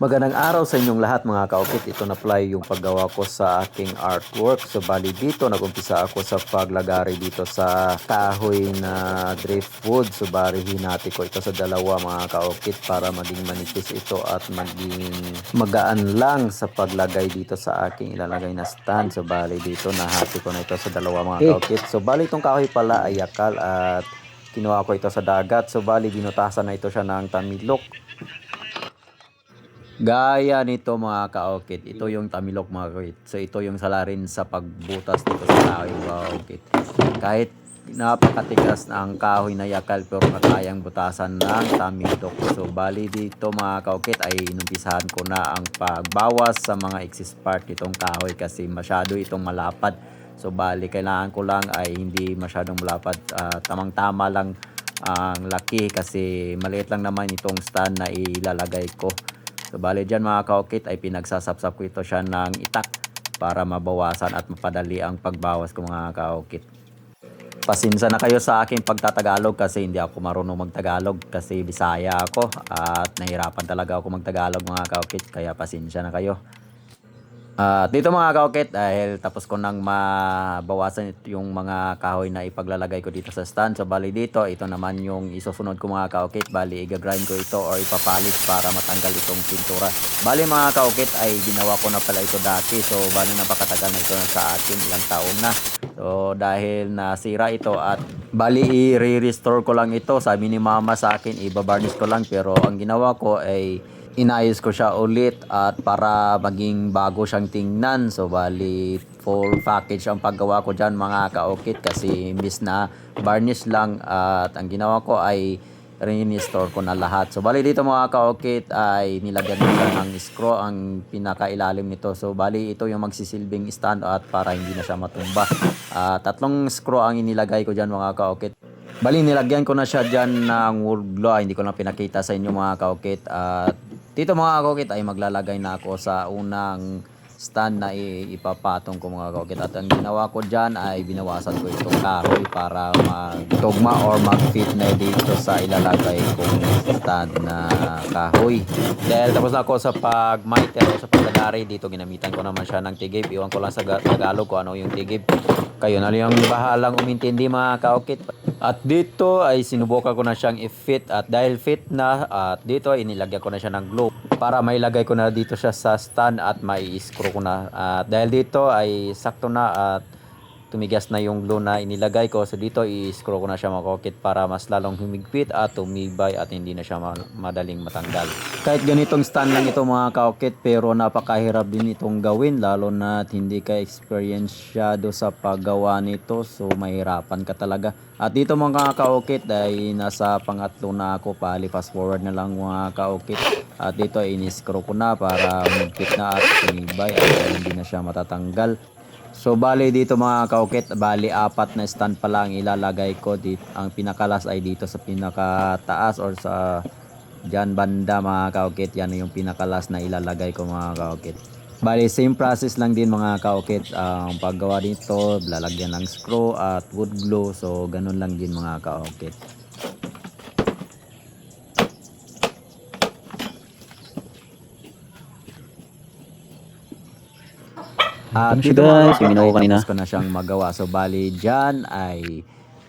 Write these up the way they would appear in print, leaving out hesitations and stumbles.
Magandang araw sa inyong lahat mga kaokit. Ito na pala yung paggawa ko sa aking artwork. So bali dito nagumpisa ako sa paglagari dito sa kahoy na driftwood. So bali hinati ko ito sa dalawa mga kaokit para maging manipis ito at maging magaan lang sa paglagay dito sa aking ilalagay na stand. So bali dito nahati ko na ito sa dalawa mga kaokit. So bali itong kahoy pala ay yakal at kinuha ko ito sa dagat. So bali binutasan na ito siya ng tamilok. Gaya nito mga kaokit, ito yung tamilok mga kaokit. So ito yung salarin sa pagbutas dito sa kahoy mga kaokit. Kahit napakatigas na ang kahoy na yakal pero kayang butasan ng tamilok. So bali dito mga kaokit ay inumpisahan ko na ang pagbawas sa mga excess part nitong kahoy kasi masyado itong malapad. So bali kailangan ko lang ay hindi masyadong malapad, tamang-tama lang ang laki kasi maliit lang naman itong stand na ilalagay ko. So bali dyan mga kaokit ay pinagsasapsap ko ito siya ng itak para mabawasan at mapadali ang pagbawas ko mga kaokit. Pasinsa na kayo sa aking pagtatagalog kasi hindi ako marunong magtagalog kasi Bisaya ako at nahirapan talaga ako magtagalog mga kaokit kaya pasensya na kayo. Dito mga kaokit dahil tapos ko nang mabawasan yung mga kahoy na ipaglalagay ko dito sa stand. So bali dito ito naman yung isusunod ko mga kaokit. Bali i-grind ko ito or ipapalit para matanggal itong pintura. Bali mga kaokit ay ginawa ko na pala ito dati. So bali napakatagal na ito sa akin, ilang taon na. So dahil nasira ito at bali i-restore ko lang ito. Sabi ni mama sa akin ibabarnish ko lang pero ang ginawa ko ay inayos ko siya ulit at para maging bago siyang tingnan. So bali full package ang paggawa ko dyan mga kaokit kasi imbis na varnish lang at ang ginawa ko ay restore ko na lahat. So bali dito mga kaokit ay nilagyan ko siya ng screw ang pinakailalim nito. So bali ito yung magsisilbing stand at para hindi na siya matumba. Tatlong screw ang inilagay ko dyan mga kaokit. Bali nilagyan ko na siya dyan ng wood glue. Hindi ko lang pinakita sa inyo mga kaokit. At dito mga kaokit ay maglalagay na ako sa unang stand na ipapatong ko mga kaokit. At ang ginawa ko dyan ay binawasan ko itong kahoy para magtugma or mag-fit na dito sa ilalagay kong stand na kahoy. Dahil tapos na ako sa pag-miter o sa paglagari dito, ginamitan ko naman siya ng tigib. Iwan ko lang sa Tagalog kung ano yung tigib. Kayo na lang yung bahalang umintindi mga kaokit. At dito ay sinubukan ko na siyang i-fit at dahil fit na at dito ay inilagyan ko na siya ng glue para mailagay ko na dito siya sa stand at mai-screw ko na. At dahil dito ay sakto na at tumigas na yung glue na inilagay ko. So dito i-screw ko na siya mga kaokit para mas lalong humigpit at tumibay at hindi na siya madaling matanggal. Kahit ganitong stand lang ito mga kaokit pero napakahirap din itong gawin lalo na hindi ka experienced sa paggawa nito. So mahirapan ka talaga. At dito mga kaokit ay nasa pangatlo na ako, fast forward na lang mga kaokit. At dito ay in-screw ko na para humigpit na at tumibay at hindi na siya matatanggal. So bali dito mga kaokit, bali apat na stand pa lang ilalagay ko dito. Ang pinakalas ay dito sa pinakataas or sa dyan banda mga kaokit. Yan yung pinakalas na ilalagay ko mga kaokit. Bali same process lang din mga kaokit. Ang paggawa dito, lalagyan ng screw at wood glue. So ganun lang din mga kaokit. Dito mga kaokit ay tapos ko na siyang magawa. So bali dyan ay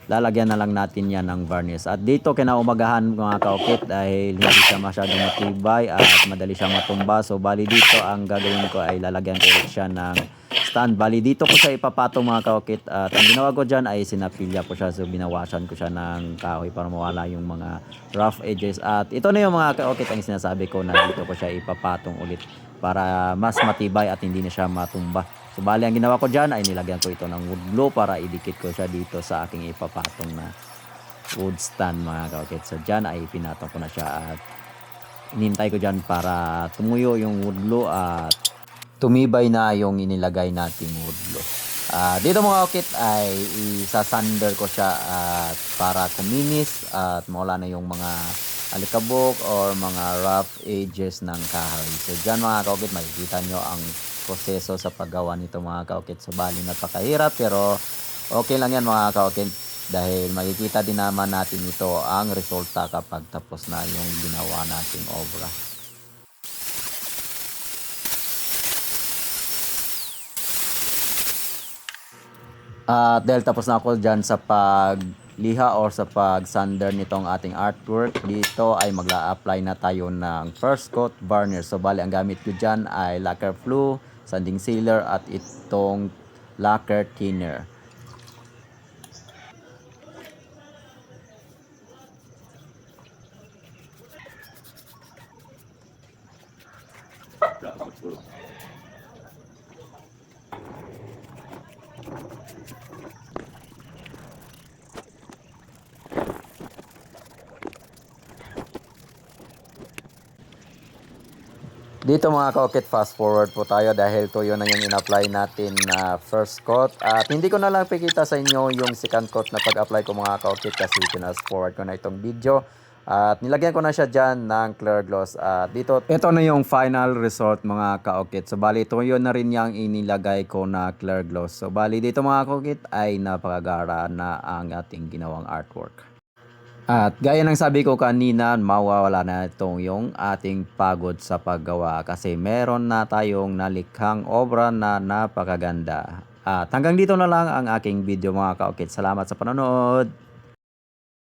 lalagyan na lang natin yan ng varnish. At dito kinaumagahan mga kaokit dahil hindi siya masyadong matibay at madali siyang matumba. So bali dito ang gagawin ko ay lalagyan ko ulit siya ng stand. Bali dito ko siya ipapatong mga kaokit. At ang ginawa ko dyan ay sinapilya ko siya. So binawasan ko siya ng kahoy para mawala yung mga rough edges. At ito na yung mga kaokit ang sinasabi ko na dito ko siya ipapatong ulit para mas matibay at hindi na siya matumba. So bali ang ginawa ko dyan ay nilagyan ko ito ng wood glue para idikit ko siya dito sa aking ipapatong na wood stand mga kaokit. So dyan ay pinatong ko na siya at inintay ko dyan para tumuyo yung wood glue at tumibay na yung inilagay nating wood glue. Dito mga kaokit ay isasander ko siya at para kuminis at mawala na yung mga alikabok or mga rough edges ng kahoy. So dyan mga kaokit makikita nyo ang proseso sa paggawa nito mga kaokit. So bali napakahirap pero okay lang yan mga kaokit dahil makikita din naman natin ito ang resulta kapag tapos na yung ginawa nating obra. At dahil tapos na ako dyan sa pagliha or sa pag-sander nitong ating artwork, dito ay magla-apply na tayo ng first coat varnish. So bali ang gamit ko dyan ay lacquer flue, sanding sealer at itong lacquer thinner. Dito mga ka-okit, fast forward po tayo dahil tuyo na yung in-apply natin na first coat. At hindi ko na lang pikita sa inyo yung second coat na pag-apply ko mga ka-okit kasi fast forward ko na itong video. At nilagyan ko na siya dyan ng clear gloss. At dito, ito na yung final result mga ka-okit. So bali, tuyo na rin yung inilagay ko na clear gloss. So bali, dito mga ka-okit ay napakagara na ang ating ginawang artwork. At gaya ng sabi ko kanina, mawawala na itong yung ating pagod sa paggawa kasi meron na tayong nalikhang obra na napakaganda. At hanggang dito na lang ang aking video mga ka-okit. Salamat sa panonood!